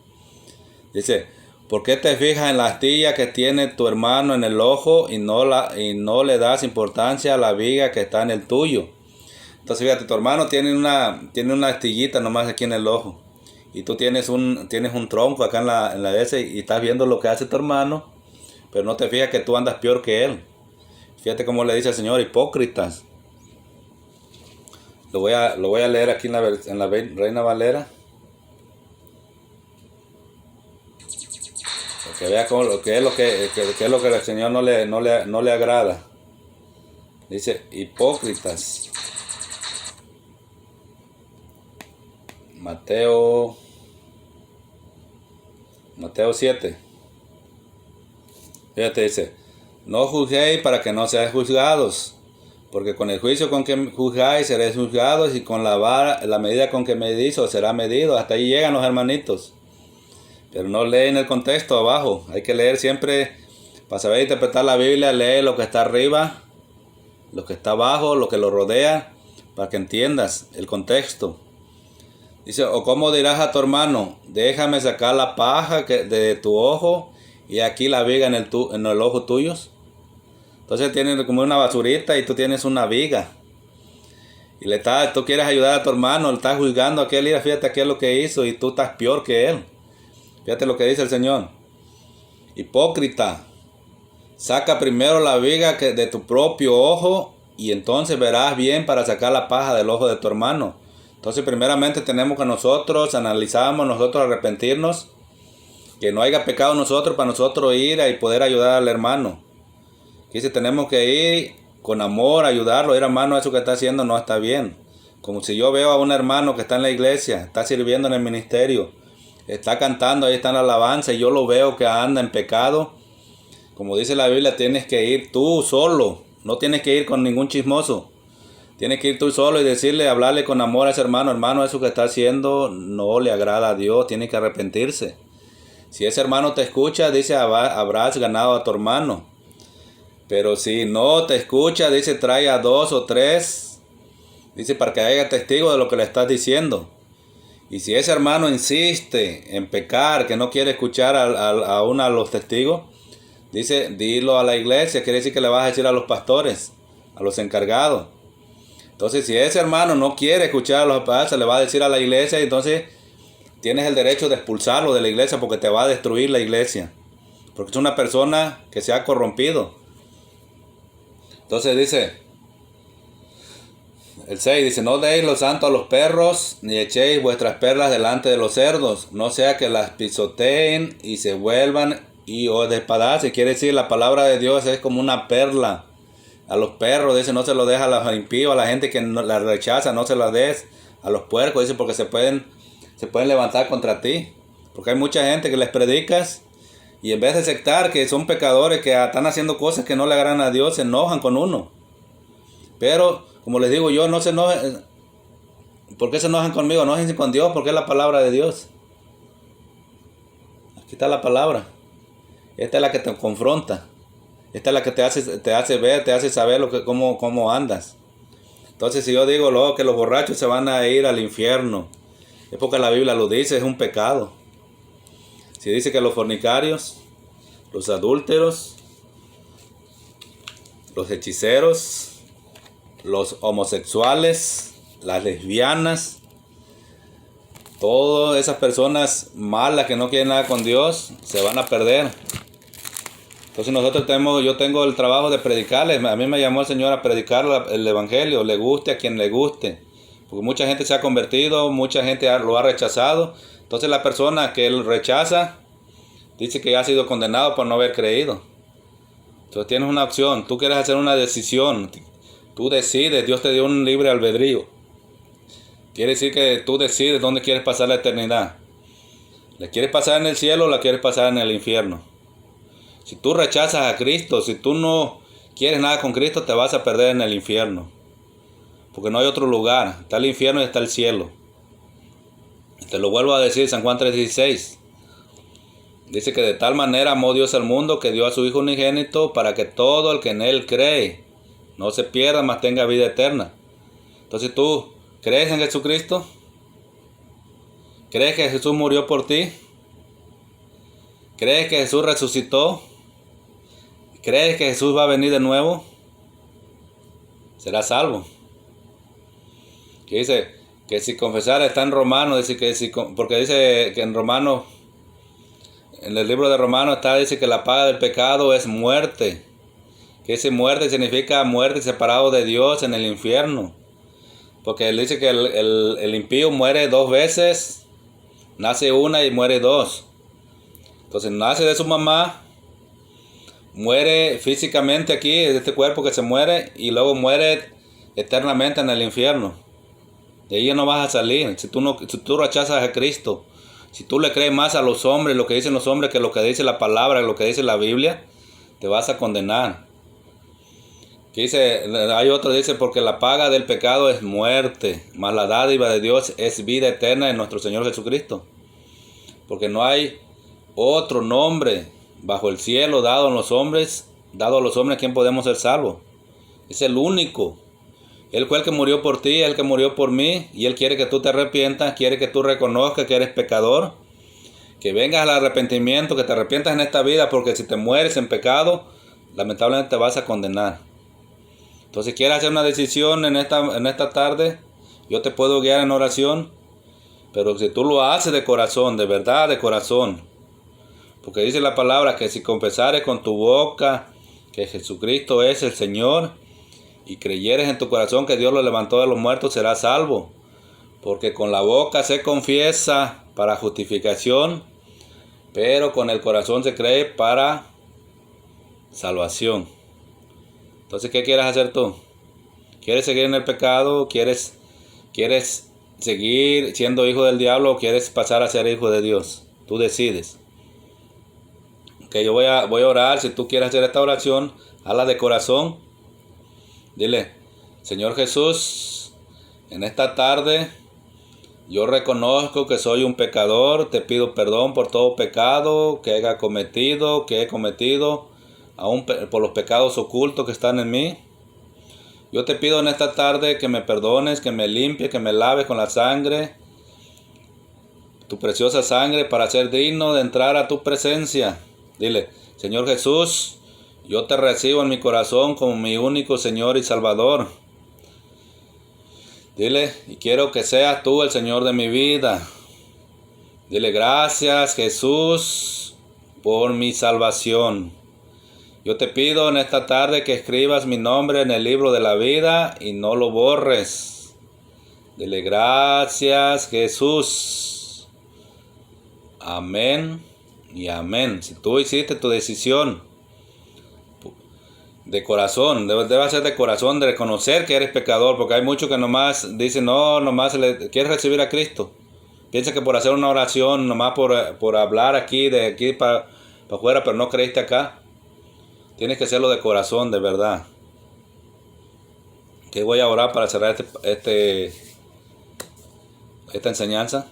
Dice, ¿por qué te fijas en la astilla que tiene tu hermano en el ojo y no le das importancia a la viga que está en el tuyo? Entonces fíjate, tu hermano tiene una astillita nomás aquí en el ojo. Y tú tienes un tronco acá en la S y estás viendo lo que hace tu hermano, pero no te fijas que tú andas peor que él. Fíjate cómo le dice el Señor, hipócritas. Lo voy a leer aquí en la Reina Valera. Que vea qué es lo que el Señor no le agrada. Dice, hipócritas. Mateo 7. Fíjate, dice, no juzguéis para que no seáis juzgados, porque con el juicio con que juzgáis seréis juzgados, y con la medida con que medís os será medido. Hasta ahí llegan los hermanitos. Pero no leen el contexto abajo. Hay que leer siempre, para saber interpretar la Biblia, lee lo que está arriba, lo que está abajo, lo que lo rodea, para que entiendas el contexto. Dice, o cómo dirás a tu hermano, déjame sacar la paja de tu ojo y aquí la viga en el ojo tuyo. Entonces tienes como una basurita y tú tienes una viga. Y tú quieres ayudar a tu hermano, le estás juzgando a aquel, mira, fíjate qué es lo que hizo y tú estás peor que él. Fíjate lo que dice el Señor. Hipócrita, saca primero la viga de tu propio ojo y entonces verás bien para sacar la paja del ojo de tu hermano. Entonces primeramente tenemos que nosotros analizamos, nosotros arrepentirnos, que no haya pecado nosotros para nosotros ir y poder ayudar al hermano. Dice, tenemos que ir con amor, ayudarlo. Hermano, eso que está haciendo no está bien. Como si yo veo a un hermano que está en la iglesia, está sirviendo en el ministerio, está cantando, ahí está en la alabanza, y yo lo veo que anda en pecado. Como dice la Biblia, tienes que ir tú solo. No tienes que ir con ningún chismoso. Tienes que ir tú solo y decirle, hablarle con amor a ese hermano. Hermano, eso que está haciendo no le agrada a Dios, tiene que arrepentirse. Si ese hermano te escucha, dice, habrás ganado a tu hermano. Pero si no te escucha, dice, trae a 2 o 3, dice, para que haya testigo de lo que le estás diciendo. Y si ese hermano insiste en pecar, que no quiere escuchar a uno de los testigos, dice, dilo a la iglesia, quiere decir que le vas a decir a los pastores, a los encargados. Entonces, si ese hermano no quiere escuchar a los pastores, le va a decir a la iglesia, y entonces tienes el derecho de expulsarlo de la iglesia porque te va a destruir la iglesia. Porque es una persona que se ha corrompido. Entonces dice, el 6 dice, no deis lo santo a los perros, ni echéis vuestras perlas delante de los cerdos, no sea que las pisoteen y se vuelvan y os despadacen. Quiere decir, la palabra de Dios es como una perla. A los perros, dice, no se lo deja a los impíos, a la gente que no, la rechaza, no se la des. A los puercos, dice, porque se pueden levantar contra ti. Porque hay mucha gente que les predicas, y en vez de aceptar que son pecadores, que están haciendo cosas que no le agradan a Dios, se enojan con uno. Pero, como les digo yo, no se enojen. ¿Por qué se enojan conmigo? No se enojen con Dios, porque es la palabra de Dios. Aquí está la palabra. Esta es la que te confronta. Esta es la que te hace ver, te hace saber cómo andas. Entonces, si yo digo luego que los borrachos se van a ir al infierno, es porque la Biblia lo dice, es un pecado. Si dice que los fornicarios, los adúlteros, los hechiceros, los homosexuales, las lesbianas, todas esas personas malas que no quieren nada con Dios, se van a perder. Entonces yo tengo el trabajo de predicarles. A mí me llamó el Señor a predicar el Evangelio, le guste a quien le guste. Porque mucha gente se ha convertido, mucha gente lo ha rechazado. Entonces la persona que él rechaza, dice que ha sido condenado por no haber creído. Entonces tienes una opción, tú quieres hacer una decisión, tú decides, Dios te dio un libre albedrío. Quiere decir que tú decides dónde quieres pasar la eternidad. ¿La quieres pasar en el cielo o la quieres pasar en el infierno? Si tú rechazas a Cristo, si tú no quieres nada con Cristo, te vas a perder en el infierno. Porque no hay otro lugar, está el infierno y está el cielo. Te lo vuelvo a decir, San Juan 3:16. Dice que de tal manera amó Dios al mundo que dio a su Hijo unigénito para que todo el que en Él cree no se pierda, mas tenga vida eterna. Entonces, ¿tú crees en Jesucristo? ¿Crees que Jesús murió por ti? ¿Crees que Jesús resucitó? ¿Crees que Jesús va a venir de nuevo? Serás salvo. Que dice que si confesara, está en Romanos, porque dice que en Romanos, en el libro de Romanos dice que la paga del pecado es muerte. Que ese muerte significa muerte separado de Dios en el infierno. Porque él dice que el impío muere 2 veces, nace una y muere 2. Entonces nace de su mamá, muere físicamente aquí, de este cuerpo que se muere, y luego muere eternamente en el infierno. De ahí ya no vas a salir. Si tú rechazas a Cristo, si tú le crees más a los hombres, lo que dicen los hombres, que lo que dice la palabra, lo que dice la Biblia, te vas a condenar. Que dice, hay otro que dice, porque la paga del pecado es muerte, mas la dádiva de Dios es vida eterna en nuestro Señor Jesucristo. Porque no hay otro nombre bajo el cielo dado a los hombres a quien podemos ser salvos. Es el único. Él fue el que murió por ti, el que murió por mí, y Él quiere que tú te arrepientas, quiere que tú reconozcas que eres pecador, que vengas al arrepentimiento, que te arrepientas en esta vida, porque si te mueres en pecado, lamentablemente te vas a condenar. Entonces, si quieres hacer una decisión en esta tarde, yo te puedo guiar en oración, pero si tú lo haces de corazón, de verdad, de corazón, porque dice la palabra que si confesares con tu boca que Jesucristo es el Señor, y creyeres en tu corazón que Dios lo levantó de los muertos, serás salvo. Porque con la boca se confiesa para justificación, pero con el corazón se cree para salvación. Entonces, ¿qué quieres hacer tú? ¿Quieres seguir en el pecado? ¿Quieres seguir siendo hijo del diablo o quieres pasar a ser hijo de Dios? Tú decides. Que yo voy a orar. Si tú quieres hacer esta oración, hazla de corazón. Dile: Señor Jesús, en esta tarde yo reconozco que soy un pecador. Te pido perdón por todo pecado que he cometido, aún por los pecados ocultos que están en mí. Yo te pido en esta tarde que me perdones, que me limpies, que me laves con la sangre, tu preciosa sangre, para ser digno de entrar a tu presencia. Dile: Señor Jesús, yo te recibo en mi corazón como mi único Señor y Salvador. Dile: y quiero que seas tú el Señor de mi vida. Dile: gracias Jesús por mi salvación. Yo te pido en esta tarde que escribas mi nombre en el libro de la vida y no lo borres. Dile: gracias Jesús. Amén y amén. Si tú hiciste tu decisión de corazón, debe ser de corazón, de reconocer que eres pecador, porque hay muchos que nomás dicen, no, nomás quieres recibir a Cristo. Piensa que por hacer una oración, nomás por hablar de aquí para afuera, pero no creíste acá. Tienes que hacerlo de corazón, de verdad. Que voy a orar para cerrar esta enseñanza.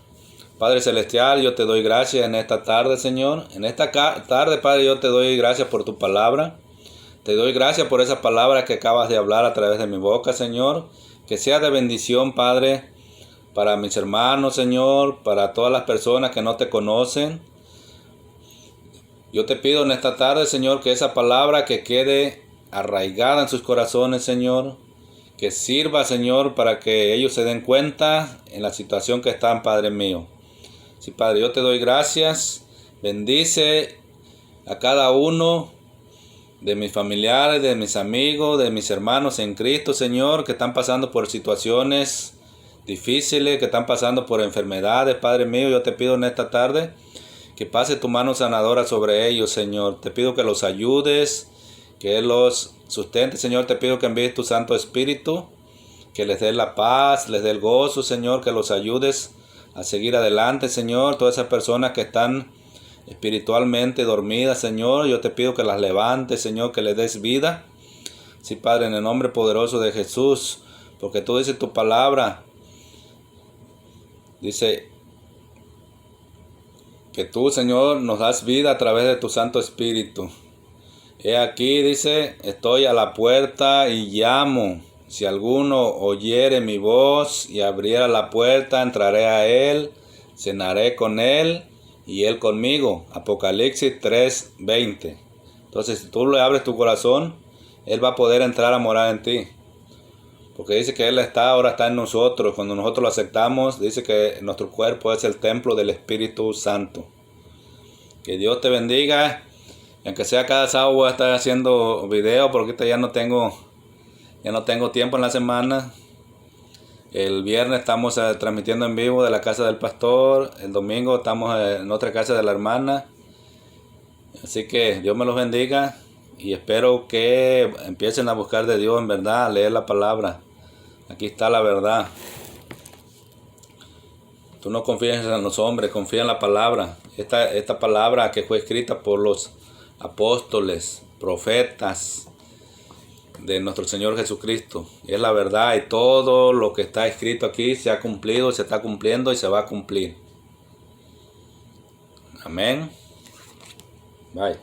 Padre Celestial, yo te doy gracias en esta tarde, Señor. En esta tarde, Padre, yo te doy gracias por tu palabra. Te doy gracias por esa palabra que acabas de hablar a través de mi boca, Señor. Que sea de bendición, Padre, para mis hermanos, Señor, para todas las personas que no te conocen. Yo te pido en esta tarde, Señor, que esa palabra que quede arraigada en sus corazones, Señor. Que sirva, Señor, para que ellos se den cuenta en la situación que están, Padre mío. Sí, Padre, yo te doy gracias. Bendice a cada uno de mis familiares, de mis amigos, de mis hermanos en Cristo, Señor, que están pasando por situaciones difíciles, que están pasando por enfermedades, Padre mío. Yo te pido en esta tarde que pase tu mano sanadora sobre ellos, Señor. Te pido que los ayudes, que los sustentes, Señor. Te pido que envíes tu Santo Espíritu, que les dé la paz, les dé el gozo, Señor, que los ayudes a seguir adelante, Señor. Todas esas personas que están espiritualmente dormidas, Señor, yo te pido que las levantes, Señor, que les des vida. Sí, Padre, en el nombre poderoso de Jesús, porque tú dices tu palabra, dice que tú, Señor, nos das vida a través de tu Santo Espíritu. He aquí, dice, estoy a la puerta y llamo. Si alguno oyere mi voz y abriera la puerta, entraré a él, cenaré con él y él conmigo. Apocalipsis 3:20. Entonces, si tú le abres tu corazón, él va a poder entrar a morar en ti. Porque dice que él ahora está en nosotros. Cuando nosotros lo aceptamos, dice que nuestro cuerpo es el templo del Espíritu Santo. Que Dios te bendiga. Y aunque sea cada sábado voy a estar haciendo video, porque ahorita ya no tengo tiempo en la semana. El viernes estamos transmitiendo en vivo de la casa del pastor. El domingo estamos en otra casa de la hermana. Así que Dios me los bendiga. Y espero que empiecen a buscar de Dios en verdad, a leer la palabra. Aquí está la verdad. Tú no confíes en los hombres, confía en la palabra. Esta palabra que fue escrita por los apóstoles, profetas de nuestro Señor Jesucristo. Es la verdad, y todo lo que está escrito aquí se ha cumplido, se está cumpliendo y se va a cumplir. Amén. Bye.